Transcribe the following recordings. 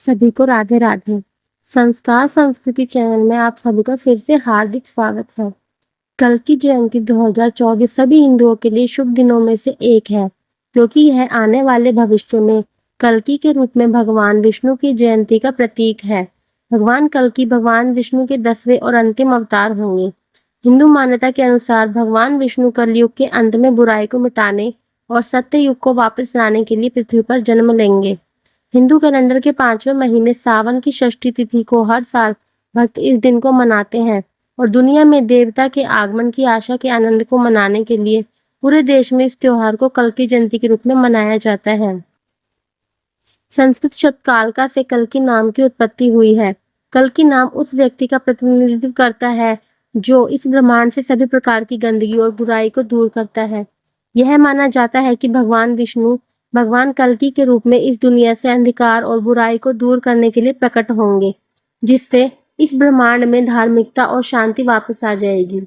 सभी को राधे राधे। संस्कार संस्कृति चैनल में आप सभी का फिर से हार्दिक स्वागत है। कल की जयंती 2024 सभी हिंदुओं के लिए शुभ दिनों में से एक है, क्योंकि यह आने वाले भविष्य में कल्कि के रूप में भगवान विष्णु की जयंती का प्रतीक है। भगवान कल्कि भगवान विष्णु के 10वें और अंतिम अवतार होंगे। हिंदू मान्यता के अनुसार भगवान विष्णु कलयुग के अंत में बुराई को मिटाने और सत्य युग को वापस लाने के लिए पृथ्वी पर जन्म लेंगे। हिंदू कैलेंडर के 5वें महीने सावन की षष्ठी तिथि को हर साल भक्त इस दिन को मनाते हैं और दुनिया में देवता के आगमन की आशा के आनंद को मनाने के लिए पूरे देश में इस त्योहार को कल्कि जयंती के रूप में मनाया जाता है। संस्कृत शब्द कालका से कल्कि नाम की उत्पत्ति हुई है। कल्कि नाम उस व्यक्ति का प्रतिनिधित्व करता है जो इस ब्रह्मांड से सभी प्रकार की गंदगी और बुराई को दूर करता है। यह माना जाता है कि भगवान विष्णु भगवान कल्कि के रूप में इस दुनिया से अंधकार और बुराई को दूर करने के लिए प्रकट होंगे, जिससे इस ब्रह्मांड में धार्मिकता और शांति वापस आ जाएगी।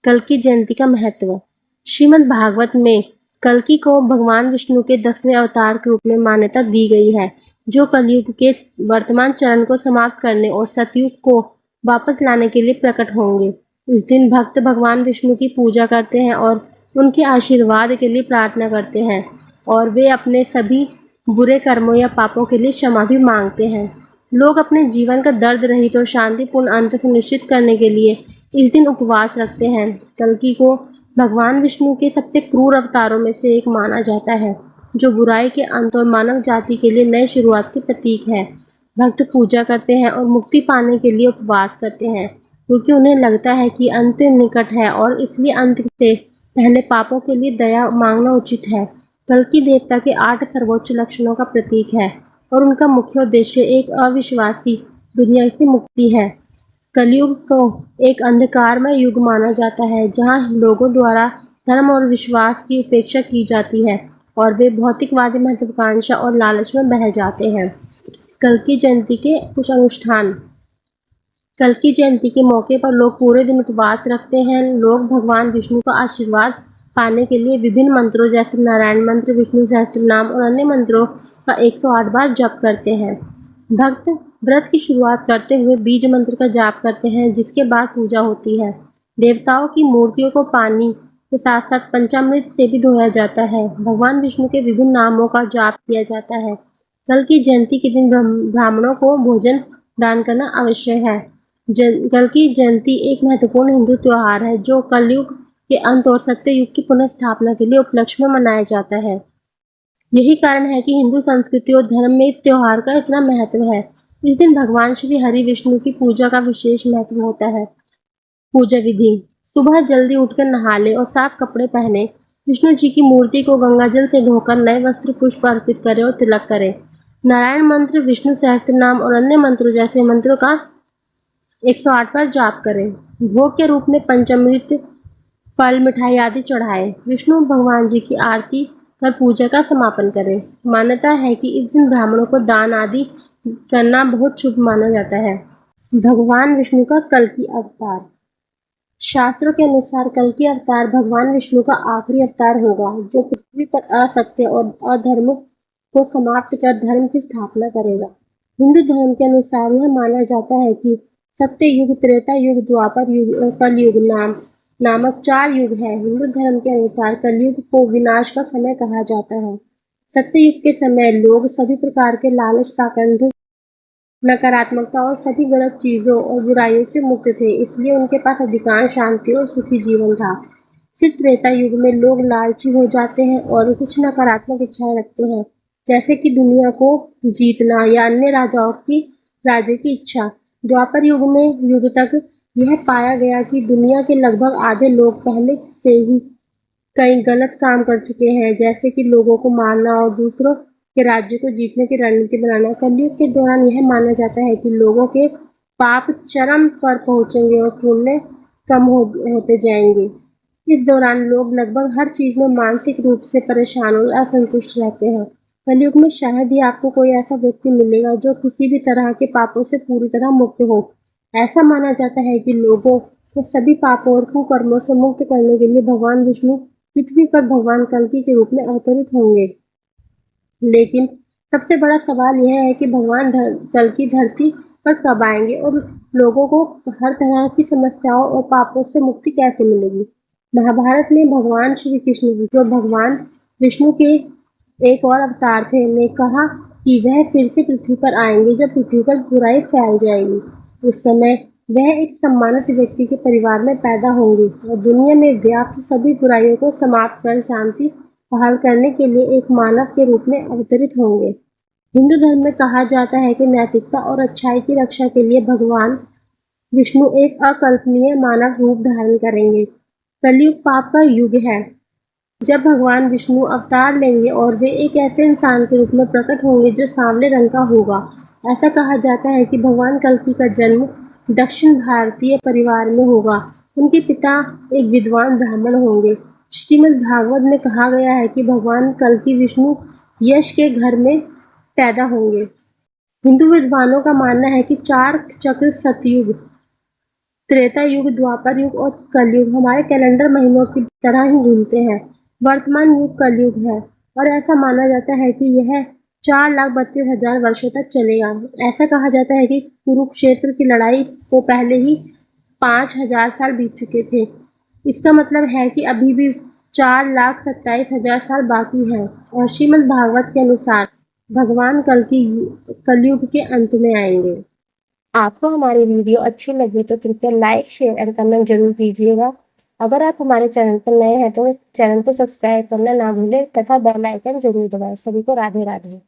कल्कि जयंती का महत्व। श्रीमद् भागवत में कल्कि को भगवान विष्णु के 10वें अवतार के रूप में मान्यता दी गई है, जो कलयुग के वर्तमान चरण को समाप्त करने और सतयुग को वापस लाने के लिए प्रकट होंगे। इस दिन भक्त भगवान विष्णु की पूजा करते हैं और उनके आशीर्वाद के लिए प्रार्थना करते हैं और वे अपने सभी बुरे कर्मों या पापों के लिए क्षमा भी मांगते हैं। लोग अपने जीवन का दर्द रहित और शांतिपूर्ण अंत सुनिश्चित करने के लिए इस दिन उपवास रखते हैं। कल्कि को भगवान विष्णु के सबसे क्रूर अवतारों में से एक माना जाता है, जो बुराई के अंत और मानव जाति के लिए नए शुरुआत के प्रतीक है। भक्त पूजा करते हैं और मुक्ति पाने के लिए उपवास करते हैं, क्योंकि उन्हें लगता है कि अंत निकट है और इसलिए अंत से पहले पापों के लिए दया मांगना उचित है। कल्कि देवता के 8 सर्वोच्च लक्षणों का प्रतीक है और उनका मुख्य उद्देश्य एक अविश्वासी दुनिया की मुक्ति है। कलयुग को एक अंधकारमय युग माना जाता है, जहां लोगों द्वारा धर्म और विश्वास की उपेक्षा की जाती है और वे भौतिकवादी महत्वाकांक्षा और लालच में बह जाते हैं। कल्कि जयंती के कुछ अनुष्ठान। कल्कि जयंती के मौके पर लोग पूरे दिन उपवास रखते हैं। लोग भगवान विष्णु का आशीर्वाद पाने के लिए विभिन्न मंत्रों जैसे नारायण मंत्र, विष्णु सहस्त्रनाम और अन्य मंत्रों का 108 बार जप करते हैं। भक्त व्रत की शुरुआत करते हुए बीज मंत्र का जाप करते हैं, जिसके बाद पूजा होती है। देवताओं की मूर्तियों को पानी के साथ साथ पंचामृत से भी धोया जाता है। भगवान विष्णु के विभिन्न नामों का जाप किया जाता है। कल्कि जयंती के दिन ब्राह्मणों को भोजन दान करना आवश्यक है। कल्कि जयंती एक महत्वपूर्ण हिंदू त्योहार है, जो कलयुग के अंत और सत्य युग की पुनर्स्थापना के लिए उपलक्ष्य में मनाया जाता है। यही कारण है कि हिंदू संस्कृति और धर्म में इस त्योहार का इतना महत्व है। इस दिन भगवान श्री हरि विष्णु की पूजा का विशेष महत्व होता है। पूजा विधि। सुबह जल्दी उठकर नहा ले और साफ कपड़े पहने। विष्णु जी की मूर्ति को गंगा जल से धोकर नए वस्त्र पुष्प अर्पित करें और तिलक करें। नारायण मंत्र, विष्णु सहस्त्रनाम और अन्य मंत्रों जैसे मंत्रों का 108 बार जाप करें। भोग के रूप में पंचामृत, फल, मिठाई आदि चढ़ाएं। विष्णु भगवान जी की आरती कर पूजा का समापन करें। मान्यता है कि इस दिन ब्राह्मणों को दान आदि करना बहुत शुभ माना जाता है। भगवान विष्णु का कल्कि अवतार। शास्त्रों के अनुसार कल्कि अवतार भगवान विष्णु का आखिरी अवतार होगा, जो पृथ्वी पर असत्य और अधर्म को समाप्त कर धर्म की स्थापना करेगा। हिंदू धर्म के अनुसार यह माना जाता है कि सत्य युग, त्रेता युग, द्वापर युग और कलयुग नामक 4 युग है। हिंदू धर्म के अनुसार कलयुग को विनाश का समय कहा जाता है। सत्य युग के समय लोग सभी प्रकार के लालच, पाखंड, नकारात्मकता और सभी गलत चीजों और बुराइयों से मुक्त थे, इसलिए उनके पास अधिकांश शांति और सुखी जीवन था। फिर त्रेता युग में लोग लालची हो जाते हैं और कुछ नकारात्मक इच्छाएं रखते हैं, जैसे कि दुनिया को जीतना या अन्य राज्य की इच्छा। द्वापर युग तक यह पाया गया कि दुनिया के लगभग आधे लोग पहले से ही कई गलत काम कर चुके हैं, जैसे कि लोगों को मारना और दूसरों के राज्य को जीतने की रणनीति बनाना। कलयुग के दौरान यह माना जाता है कि लोगों के पाप चरम पर पहुंचेंगे और पुण्य कम होते जाएंगे। इस दौरान लोग लगभग हर चीज में मानसिक रूप से परेशान और असंतुष्ट रहते हैं। कलयुग में शायद ही आपको कोई ऐसा व्यक्ति मिलेगा जो किसी भी तरह के पापों से पूरी तरह मुक्त हो। ऐसा माना जाता है कि लोगों को सभी पापों और कुकर्मों से मुक्त करने के लिए भगवान विष्णु पृथ्वी पर भगवान कल्कि के रूप में अवतरित होंगे। लेकिन सबसे बड़ा सवाल यह है कि भगवान कल की धरती पर कब आएंगे और लोगों को हर तरह की समस्याओं और पापों से मुक्ति कैसे मिलेगी। महाभारत में भगवान श्री कृष्ण जो भगवान विष्णु के एक और अवतार थे ने कहा कि वह फिर से पृथ्वी पर आएंगे जब पृथ्वी पर बुराई फैल जाएगी। उस समय वह एक सम्मानित व्यक्ति के परिवार में पैदा होंगे और दुनिया में व्याप्त सभी बुराइयों को समाप्त कर शांति बहाल करने के लिए एक मानव के रूप में अवतरित होंगे। हिंदू धर्म में कहा जाता है कि नैतिकता और अच्छाई की रक्षा के लिए भगवान विष्णु एक अकल्पनीय मानव रूप धारण करेंगे। कलयुग पाप का युग है, जब भगवान विष्णु अवतार लेंगे और वे एक ऐसे इंसान के रूप में प्रकट होंगे जो सांवले रंग का होगा। ऐसा कहा जाता है कि भगवान कल्कि का जन्म दक्षिण भारतीय परिवार में होगा। उनके पिता एक विद्वान ब्राह्मण होंगे। श्रीमद् भागवत में कहा गया है कि भगवान कल्कि विष्णु यश के घर में पैदा होंगे। हिंदू विद्वानों का मानना है कि 4 चक्र सतयुग, त्रेता युग, द्वापर युग और कलयुग हमारे कैलेंडर महीनों की तरह ही घूमते हैं। वर्तमान युग कलयुग है और ऐसा माना जाता है कि यह 4,32,000 वर्षों तक चलेगा। ऐसा कहा जाता है कि कुरुक्षेत्र की लड़ाई को पहले ही 5,000 साल बीत चुके थे। इसका मतलब है कि अभी भी 4,27,000 साल बाकी है और श्रीमद् भागवत के अनुसार भगवान कलयुग के अंत में आएंगे। आपको हमारी वीडियो अच्छी लगी तो कृपया लाइक, शेयर एंड कमेंट जरूर कीजिएगा। अगर आप हमारे चैनल पर नए हैं तो चैनल को सब्सक्राइब करना ना भूलें तथा बेल आइकन जरूर दबाएं। सभी को राधे राधे।